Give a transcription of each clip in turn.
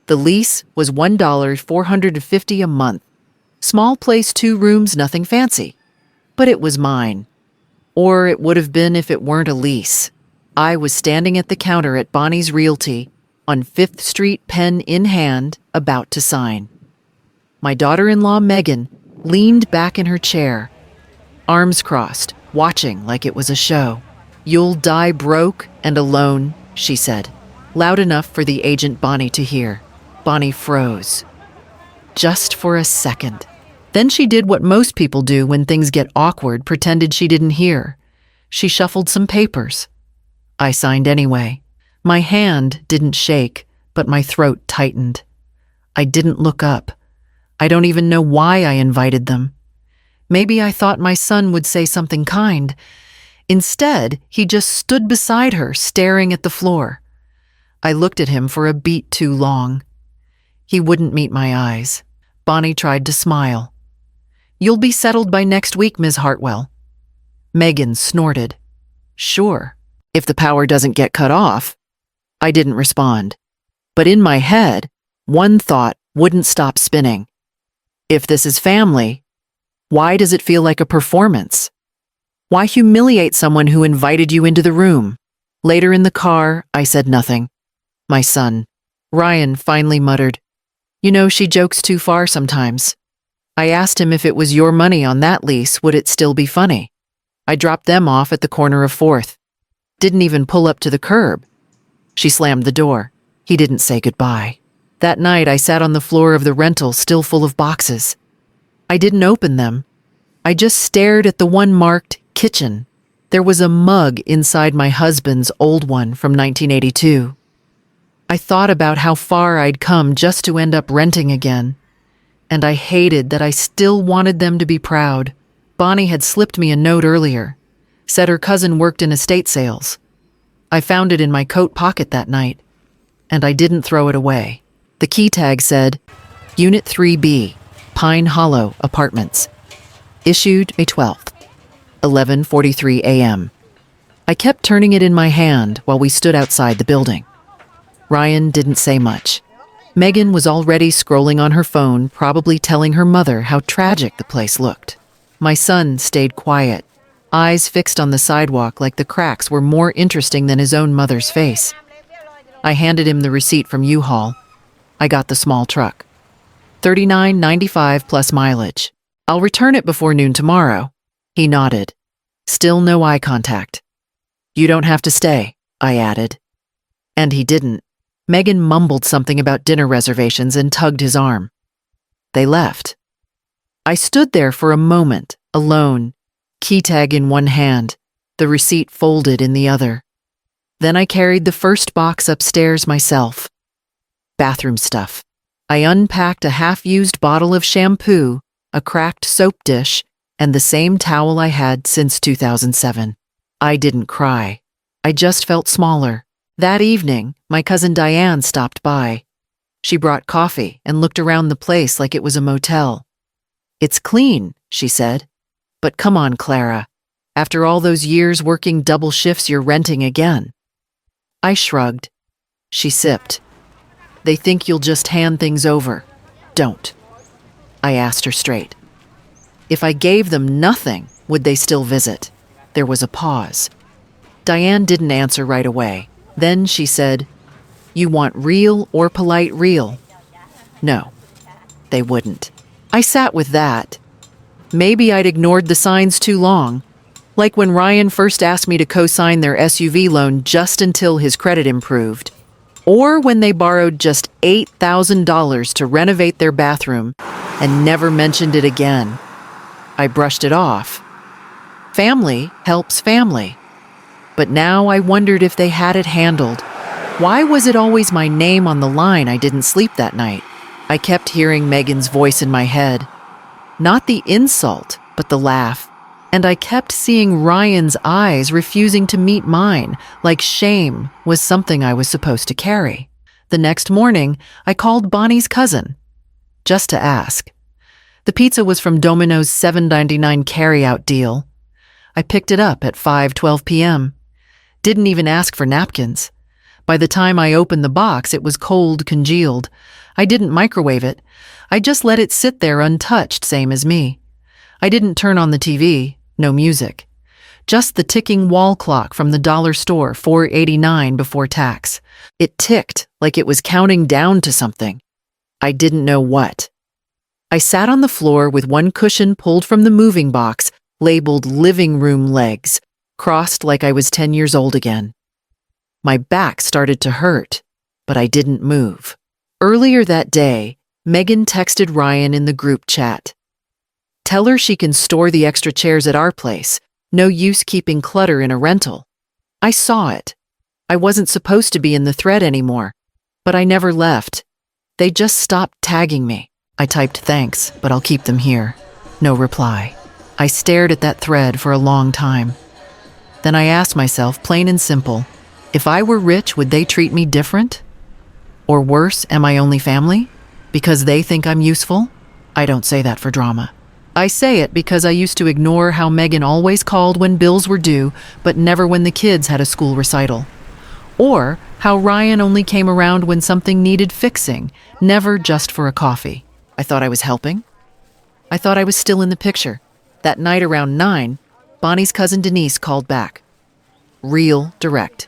The lease was $1,450 a month. Small place, 2 rooms, nothing fancy. But it was mine. Or it would have been if it weren't a lease. I was standing at the counter at Bonnie's Realty on 5th Street, pen in hand, about to sign. My daughter-in-law, Megan, leaned back in her chair, arms crossed, watching like it was a show. "You'll die broke and alone," she said, loud enough for the agent Bonnie to hear. Bonnie froze. Just for a second. Then she did what most people do when things get awkward, pretended she didn't hear. She shuffled some papers. I signed anyway. My hand didn't shake, but my throat tightened. I didn't look up. I don't even know why I invited them. Maybe I thought my son would say something kind. Instead, he just stood beside her, staring at the floor. I looked at him for a beat too long. He wouldn't meet my eyes. Bonnie tried to smile. "You'll be settled by next week, Ms. Hartwell." Megan snorted. "Sure, if the power doesn't get cut off." I didn't respond. But in my head, one thought wouldn't stop spinning. If this is family, why does it feel like a performance? Why humiliate someone who invited you into the room? Later in the car, I said nothing. My son, Ryan, finally muttered, "You know, she jokes too far sometimes." I asked him if it was your money on that lease, would it still be funny? I dropped them off at the corner of 4th. Didn't even pull up to the curb. She slammed the door. He didn't say goodbye. That night, I sat on the floor of the rental, still full of boxes. I didn't open them. I just stared at the one marked kitchen. There was a mug inside my husband's old one from 1982. I thought about how far I'd come just to end up renting again. And I hated that I still wanted them to be proud. Bonnie had slipped me a note earlier, said her cousin worked in estate sales. I found it in my coat pocket that night, and I didn't throw it away. The key tag said, Unit 3B, Pine Hollow Apartments. Issued May 12th, 11:43 a.m. I kept turning it in my hand while we stood outside the building. Ryan didn't say much. Megan was already scrolling on her phone, probably telling her mother how tragic the place looked. My son stayed quiet, eyes fixed on the sidewalk like the cracks were more interesting than his own mother's face. I handed him the receipt from U-Haul. I got the small truck. $39.95 plus mileage. I'll return it before noon tomorrow. He nodded. Still no eye contact. You don't have to stay, I added. And he didn't. Megan mumbled something about dinner reservations and tugged his arm. They left. I stood there for a moment, alone, key tag in one hand, the receipt folded in the other. Then I carried the first box upstairs myself. Bathroom stuff. I unpacked a half-used bottle of shampoo, a cracked soap dish, and the same towel I had since 2007. I didn't cry. I just felt smaller. That evening, my cousin Diane stopped by. She brought coffee and looked around the place like it was a motel. It's clean, she said. But come on, Clara. After all those years working double shifts, you're renting again. I shrugged. She sipped. They think you'll just hand things over. Don't. I asked her straight. If I gave them nothing, would they still visit? There was a pause. Diane didn't answer right away. Then she said, You want real or polite real? No, they wouldn't. I sat with that. Maybe I'd ignored the signs too long, like when Ryan first asked me to co-sign their SUV loan just until his credit improved, or when they borrowed just $8,000 to renovate their bathroom and never mentioned it again. I brushed it off. Family helps family. But now I wondered if they had it handled. Why was it always my name on the line I didn't sleep that night? I kept hearing Megan's voice in my head. Not the insult, but the laugh. And I kept seeing Ryan's eyes refusing to meet mine, like shame was something I was supposed to carry. The next morning, I called Bonnie's cousin, just to ask. The pizza was from Domino's $7.99 carry-out deal. I picked it up at 5:12 p.m. Didn't even ask for napkins. By the time I opened the box, it was cold, congealed. I didn't microwave it. I just let it sit there untouched, same as me. I didn't turn on the TV, no music. Just the ticking wall clock from the dollar store, $4.89 before tax. It ticked like it was counting down to something. I didn't know what. I sat on the floor with one cushion pulled from the moving box, labeled living room legs, crossed like I was 10 years old again. My back started to hurt, but I didn't move. Earlier that day, Megan texted Ryan in the group chat. "Tell her she can store the extra chairs at our place. No use keeping clutter in a rental." I saw it. I wasn't supposed to be in the thread anymore, but I never left. They just stopped tagging me. I typed thanks, but I'll keep them here. No reply. I stared at that thread for a long time. Then I asked myself, plain and simple, if I were rich, would they treat me different? Or worse, am I only family? Because they think I'm useful? I don't say that for drama. I say it because I used to ignore how Megan always called when bills were due, but never when the kids had a school recital. Or how Ryan only came around when something needed fixing, never just for a coffee. I thought I was helping. I thought I was still in the picture. That night around 9, Bonnie's cousin Denise called back. Real direct.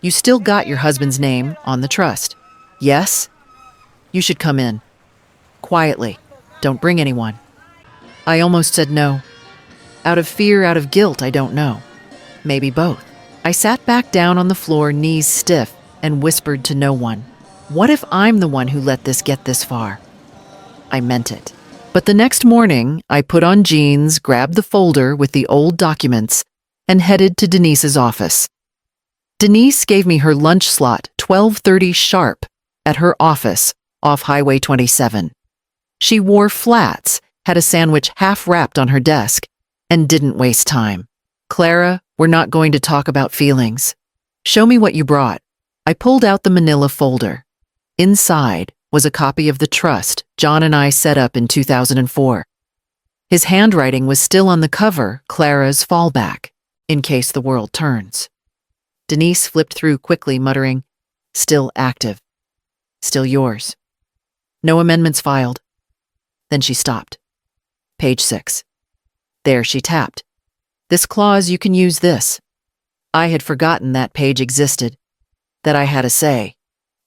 "You still got your husband's name on the trust?" "Yes." "You should come in. Quietly. Don't bring anyone." I almost said no. Out of fear, out of guilt, I don't know. Maybe both. I sat back down on the floor, knees stiff, and whispered to no one. What if I'm the one who let this get this far? I meant it. But the next morning, I put on jeans, grabbed the folder with the old documents, and headed to Denise's office. Denise gave me her lunch slot, 12:30 sharp, at her office off Highway 27. She wore flats, had a sandwich half wrapped on her desk, and didn't waste time. "Clara, we're not going to talk about feelings. Show me what you brought." I pulled out the manila folder. Inside was a copy of the trust John and I set up in 2004. His handwriting was still on the cover, Clara's fallback, in case the world turns. Denise flipped through quickly, muttering, "Still active. Still yours. No amendments filed." Then she stopped. Page 6. There she tapped. "This clause, you can use this." I had forgotten that page existed, that I had a say.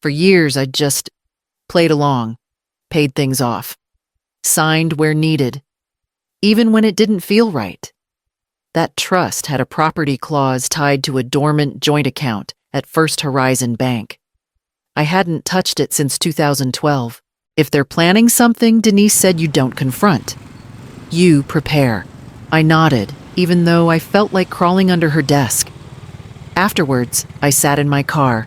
For years, I'd just played along, paid things off, signed where needed, even when it didn't feel right. That trust had a property clause tied to a dormant joint account at First Horizon Bank. I hadn't touched it since 2012. If they're planning something, Denise said, you don't confront. You prepare. I nodded, even though I felt like crawling under her desk. Afterwards, I sat in my car,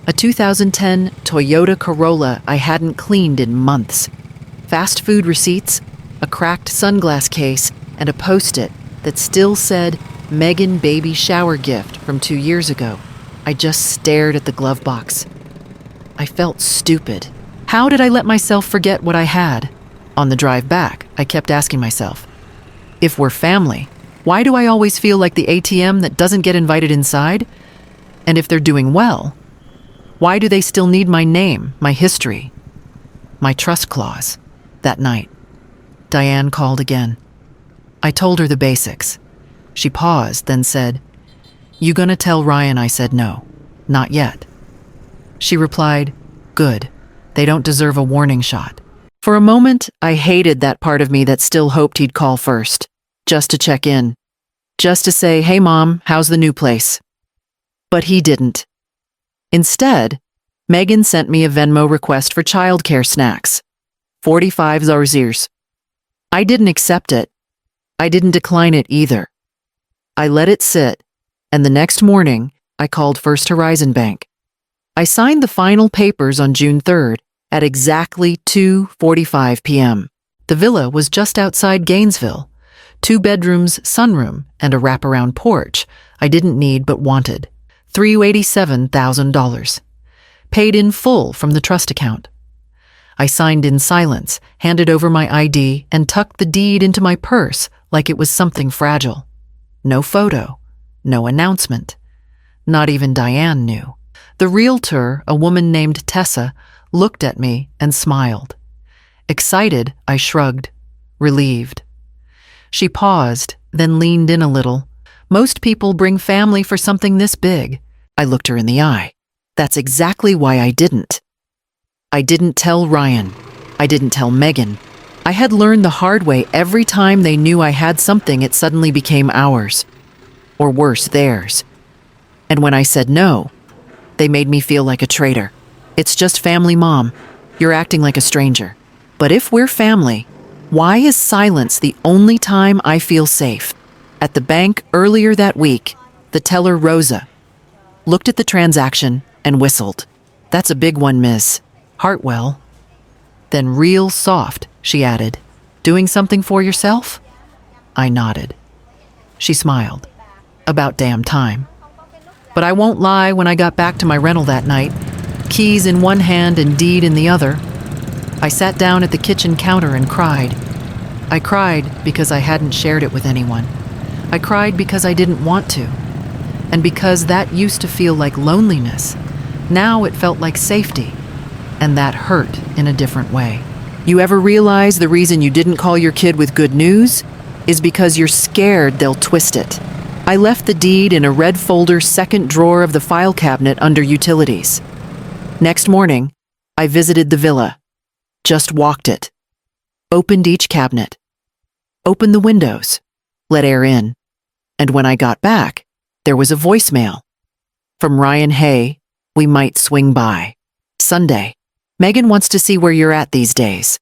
a 2010 Toyota Corolla I hadn't cleaned in months. Fast food receipts, a cracked sunglass case, and a Post-it that still said, Megan baby shower gift from 2 years ago. I just stared at the glove box. I felt stupid. How did I let myself forget what I had? On the drive back, I kept asking myself, if we're family, why do I always feel like the ATM that doesn't get invited inside? And if they're doing well, why do they still need my name, my history, my trust clause? That night, Diane called again. I told her the basics. She paused, then said, "You gonna tell Ryan I said no? Not yet." She replied, "Good. They don't deserve a warning shot." For a moment, I hated that part of me that still hoped he'd call first, just to check in, just to say, "Hey Mom, how's the new place?" But he didn't. Instead, Megan sent me a Venmo request for childcare snacks, 45 zarzirs. I didn't accept it. I didn't decline it either. I let it sit, and the next morning, I called First Horizon Bank. I signed the final papers on June 3rd at exactly 2:45 p.m. The villa was just outside Gainesville, 2 bedrooms, sunroom, and a wraparound porch I didn't need but wanted. $387,000. Paid in full from the trust account. I signed in silence, handed over my ID, and tucked the deed into my purse like it was something fragile. No photo, no announcement. Not even Diane knew. The realtor, a woman named Tessa, looked at me and smiled. Excited, I shrugged, relieved. She paused, then leaned in a little. Most people bring family for something this big. I looked her in the eye. That's exactly why I didn't. I didn't tell Ryan. I didn't tell Megan. I had learned the hard way every time they knew I had something, it suddenly became ours. Or worse, theirs. And when I said no, they made me feel like a traitor. It's just family, Mom. You're acting like a stranger. But if we're family, why is silence the only time I feel safe? At the bank earlier that week, the teller, Rosa, looked at the transaction and whistled. That's a big one, Miss Hartwell. Then real soft, she added. Doing something for yourself? I nodded. She smiled. About damn time. But I won't lie, when I got back to my rental that night, keys in one hand and deed in the other, I sat down at the kitchen counter and cried. I cried because I hadn't shared it with anyone. I cried because I didn't want to. And because that used to feel like loneliness, now it felt like safety. And that hurt in a different way. You ever realize the reason you didn't call your kid with good news is because you're scared they'll twist it? I left the deed in a red folder second drawer of the file cabinet under utilities. Next morning, I visited the villa. Just walked it. Opened each cabinet. Opened the windows. Let air in. And when I got back, there was a voicemail. From Ryan Hay, we might swing by. Sunday. Megan wants to see where you're at these days.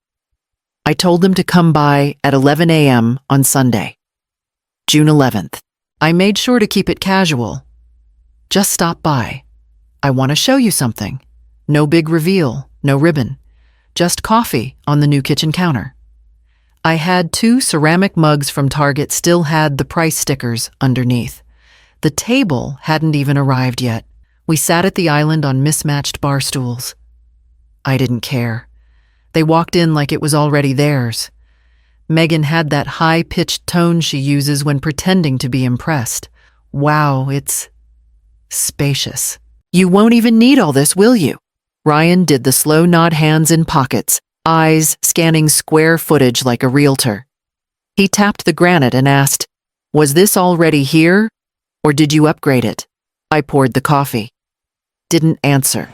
I told them to come by at 11 a.m. on Sunday. June 11th. I made sure to keep it casual. Just stop by. I want to show you something. No big reveal, no ribbon. Just coffee on the new kitchen counter. I had 2 ceramic mugs from Target, still had the price stickers underneath. The table hadn't even arrived yet. We sat at the island on mismatched bar stools. I didn't care. They walked in like it was already theirs. Megan had that high-pitched tone she uses when pretending to be impressed. Wow, it's spacious. You won't even need all this, will you? Ryan did the slow nod, hands in pockets, eyes scanning square footage like a realtor. He tapped the granite and asked, "Was this already here, or did you upgrade it?" I poured the coffee. Didn't answer.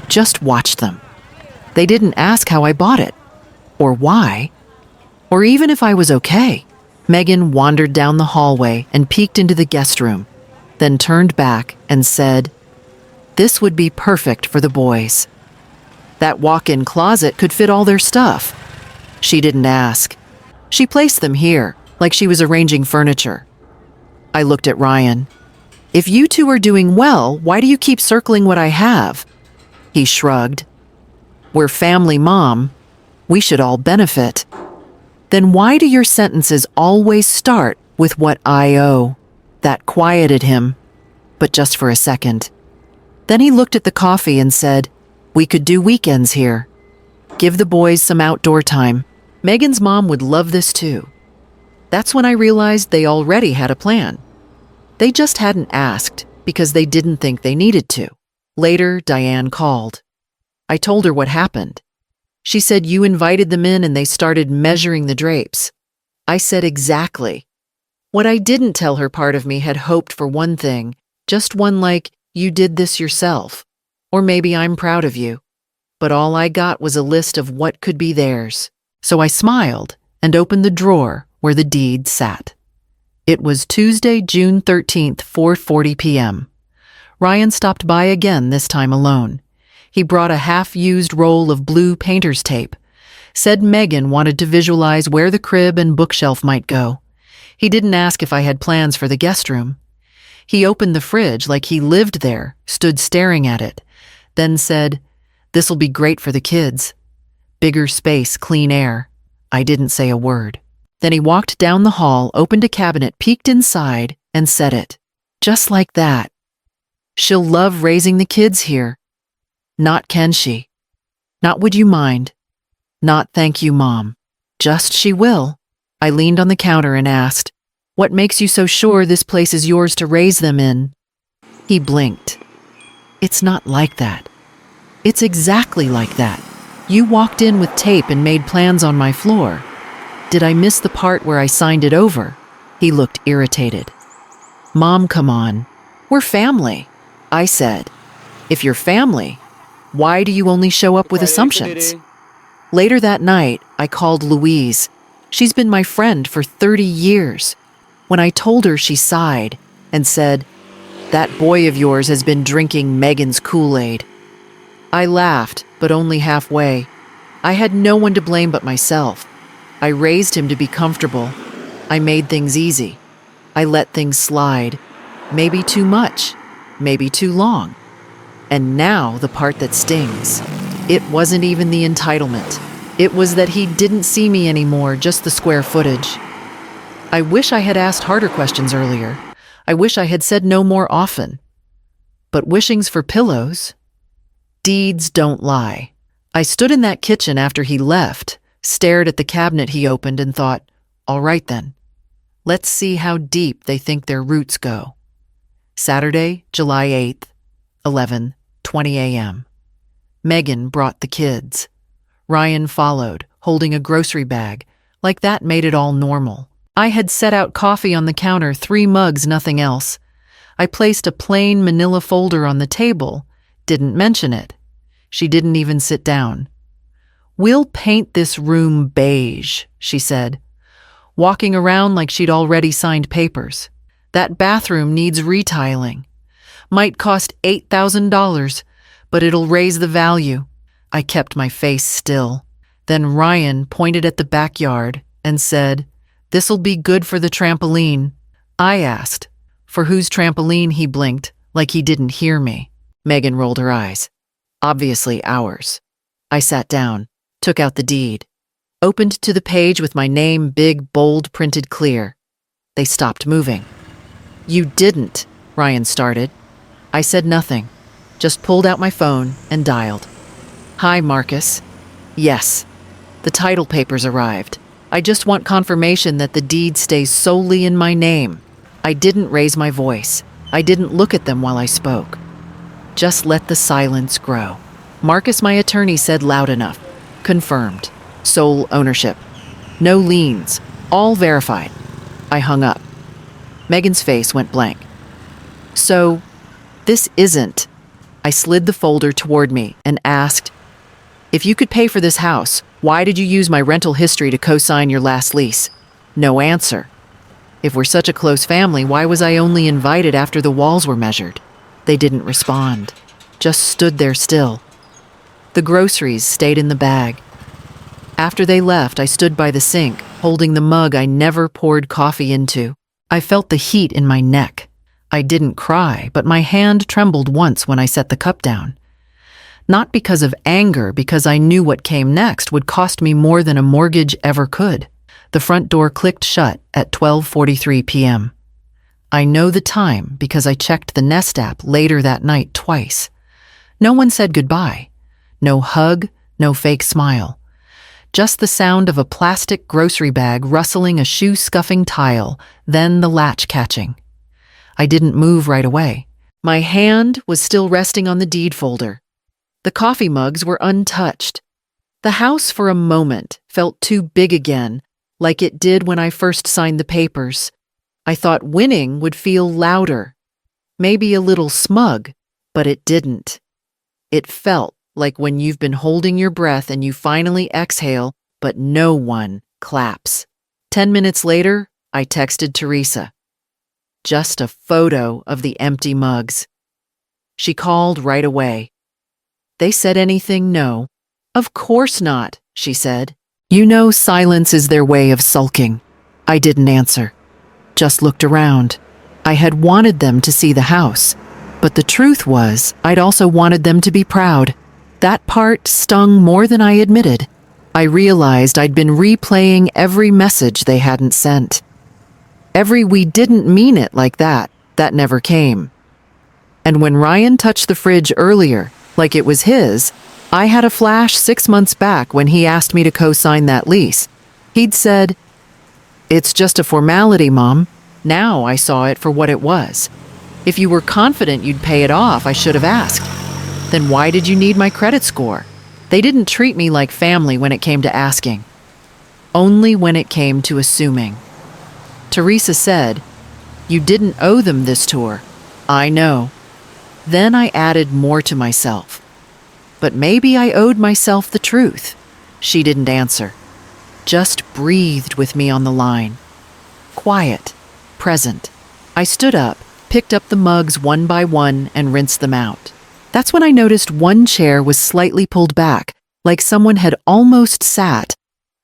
Just watched them. They didn't ask how I bought it, or why, or even if I was okay. Megan wandered down the hallway and peeked into the guest room, then turned back and said, "This would be perfect for the boys. That walk-in closet could fit all their stuff." She didn't ask. She placed them here, like she was arranging furniture. I looked at Ryan. "If you two are doing well, why do you keep circling what I have?" He shrugged. "We're family, Mom. We should all benefit." "Then why do your sentences always start with what I owe?" That quieted him, but just for a second. Then he looked at the coffee and said, "We could do weekends here. Give the boys some outdoor time. Megan's mom would love this too." That's when I realized they already had a plan. They just hadn't asked because they didn't think they needed to. Later, Diane called. I told her what happened. She said, "You invited them in and they started measuring the drapes." I said, "Exactly." What I didn't tell her, part of me had hoped for one thing, just one like, "You did this yourself," or maybe "I'm proud of you." But all I got was a list of what could be theirs. So I smiled and opened the drawer where the deed sat. It was Tuesday, June 13th, 4:40 p.m. Ryan stopped by again, this time alone. He brought a half-used roll of blue painter's tape. Said Megan wanted to visualize where the crib and bookshelf might go. He didn't ask if I had plans for the guest room. He opened the fridge like he lived there, stood staring at it, then said, "This'll be great for the kids. Bigger space, clean air." I didn't say a word. Then he walked down the hall, opened a cabinet, peeked inside, and said it. Just like that. "She'll love raising the kids here." Not "Can she?" Not "Would you mind?" Not "Thank you, Mom." Just "She will." I leaned on the counter and asked, "What makes you so sure this place is yours to raise them in?" He blinked. It's not like that. It's exactly like that. You walked in with tape and made plans on my floor. Did I miss the part where I signed it over? He looked irritated. Mom, come on. We're family, I said. If you're family, why do you only show up with assumptions? Later that night, I called Louise. She's been my friend for 30 years. When I told her, she sighed and said, "That boy of yours has been drinking Megan's Kool-Aid." I laughed, but only halfway. I had no one to blame but myself. I raised him to be comfortable. I made things easy. I let things slide. Maybe too much, maybe too long. And now the part that stings. It wasn't even the entitlement. It was that he didn't see me anymore, just the square footage. I wish I had asked harder questions earlier. I wish I had said no more often. But wishing's for pillows. Deeds don't lie. I stood in that kitchen after he left, stared at the cabinet he opened and thought, all right then. Let's see how deep they think their roots go. Saturday, July 8th, 11:20 a.m. Megan brought the kids. Ryan followed, holding a grocery bag, like that made it all normal. I had set out coffee on the counter, 3 mugs, nothing else. I placed a plain manila folder on the table, didn't mention it. She didn't even sit down. "We'll paint this room beige," she said, walking around like she'd already signed papers. "That bathroom needs retiling. Might cost $8,000, but it'll raise the value." I kept my face still. Then Ryan pointed at the backyard and said, "This'll be good for the trampoline." I asked, "For whose trampoline?" He blinked, like he didn't hear me. Megan rolled her eyes. "Obviously ours." I sat down, took out the deed, opened to the page with my name big, bold, printed clear. They stopped moving. "You didn't," Ryan started. I said nothing, just pulled out my phone and dialed. "Hi, Marcus." "Yes." "The title papers arrived. I just want confirmation that the deed stays solely in my name." I didn't raise my voice. I didn't look at them while I spoke. Just let the silence grow. Marcus, my attorney, said loud enough. "Confirmed. Sole ownership. No liens. All verified." I hung up. Megan's face went blank. "So, this isn't..." I slid the folder toward me and asked, "If you could pay for this house, why did you use my rental history to co-sign your last lease?" No answer. If we're such a close family, why was I only invited after the walls were measured? They didn't respond, just stood there still. The groceries stayed in the bag. After they left, I stood by the sink, holding the mug I never poured coffee into. I felt the heat in my neck. I didn't cry, but my hand trembled once when I set the cup down. Not because of anger, because I knew what came next would cost me more than a mortgage ever could. The front door clicked shut at 12:43 p.m. I know the time because I checked the Nest app later that night twice. No one said goodbye. No hug, no fake smile. Just the sound of a plastic grocery bag rustling a shoe-scuffing tile, then the latch catching. I didn't move right away. My hand was still resting on the deed folder. The coffee mugs were untouched. The house for a moment felt too big again, like it did when I first signed the papers. I thought winning would feel louder, maybe a little smug, but it didn't. It felt like when you've been holding your breath and you finally exhale, but no one claps. 10 minutes later, I texted Teresa. Just a photo of the empty mugs. She called right away. "They said anything? No." "Of course not," she said. "You know silence is their way of sulking." I didn't answer, just looked around. I had wanted them to see the house, but the truth was I'd also wanted them to be proud. That part stung more than I admitted. I realized I'd been replaying every message they hadn't sent. Every "we didn't mean it like that" never came. And when Ryan touched the fridge earlier, like it was his, I had a flash 6 months back when he asked me to co-sign that lease. He'd said, "It's just a formality, Mom." Now I saw it for what it was. If you were confident you'd pay it off, I should have asked. Then why did you need my credit score? They didn't treat me like family when it came to asking. Only when it came to assuming. Teresa said, "You didn't owe them this tour." I know. Then I added more to myself. But maybe I owed myself the truth. She didn't answer. Just breathed with me on the line. Quiet, present. I stood up, picked up the mugs one by one, and rinsed them out. That's when I noticed one chair was slightly pulled back, like someone had almost sat,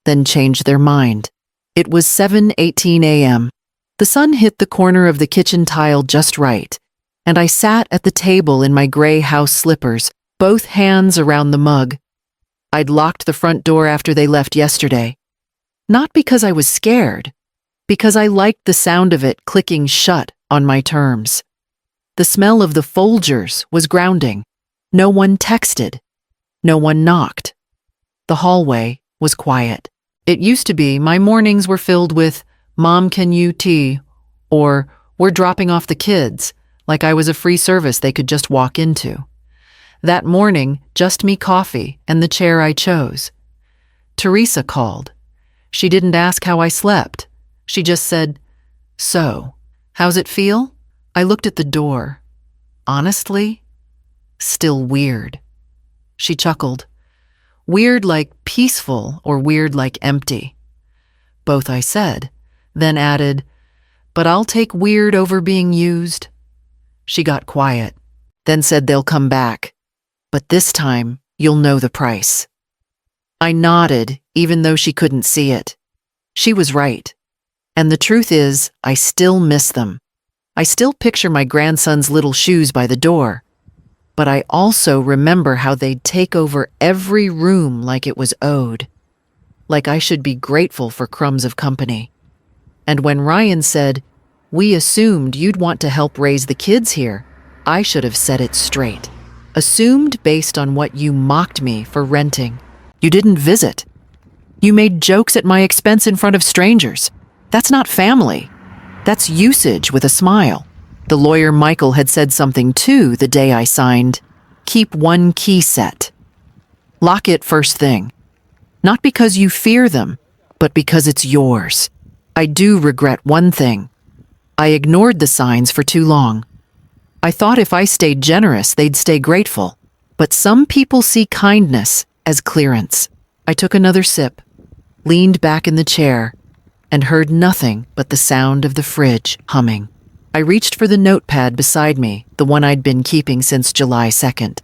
then changed their mind. It was 7:18 a.m. The sun hit the corner of the kitchen tile just right, and I sat at the table in my gray house slippers, both hands around the mug. I'd locked the front door after they left yesterday. Not because I was scared, because I liked the sound of it clicking shut on my terms. The smell of the Folgers was grounding. No one texted. No one knocked. The hallway was quiet. It used to be my mornings were filled with, "Mom, can you tea?" or "We're dropping off the kids," like I was a free service they could just walk into. That morning, just me coffee and the chair I chose. Teresa called. She didn't ask how I slept. She just said, "So, how's it feel?" I looked at the door. Honestly, still weird. She chuckled. Weird like peaceful or weird like empty? Both, I said, then added, "But I'll take weird over being used." She got quiet, then said they'll come back. "But this time, you'll know the price." I nodded, even though she couldn't see it. She was right. And the truth is, I still miss them. I still picture my grandson's little shoes by the door. But I also remember how they'd take over every room like it was owed. Like I should be grateful for crumbs of company. And when Ryan said, "We assumed you'd want to help raise the kids here," I should have said it straight. Assumed based on what you mocked me for renting. You didn't visit. You made jokes at my expense in front of strangers. That's not family. That's usage with a smile. The lawyer Michael had said something too the day I signed. Keep one key set. Lock it first thing. Not because you fear them, but because it's yours. I do regret one thing. I ignored the signs for too long. I thought if I stayed generous, they'd stay grateful. But some people see kindness as clearance. I took another sip, leaned back in the chair, and heard nothing but the sound of the fridge humming. I reached for the notepad beside me, the one I'd been keeping since July 2nd.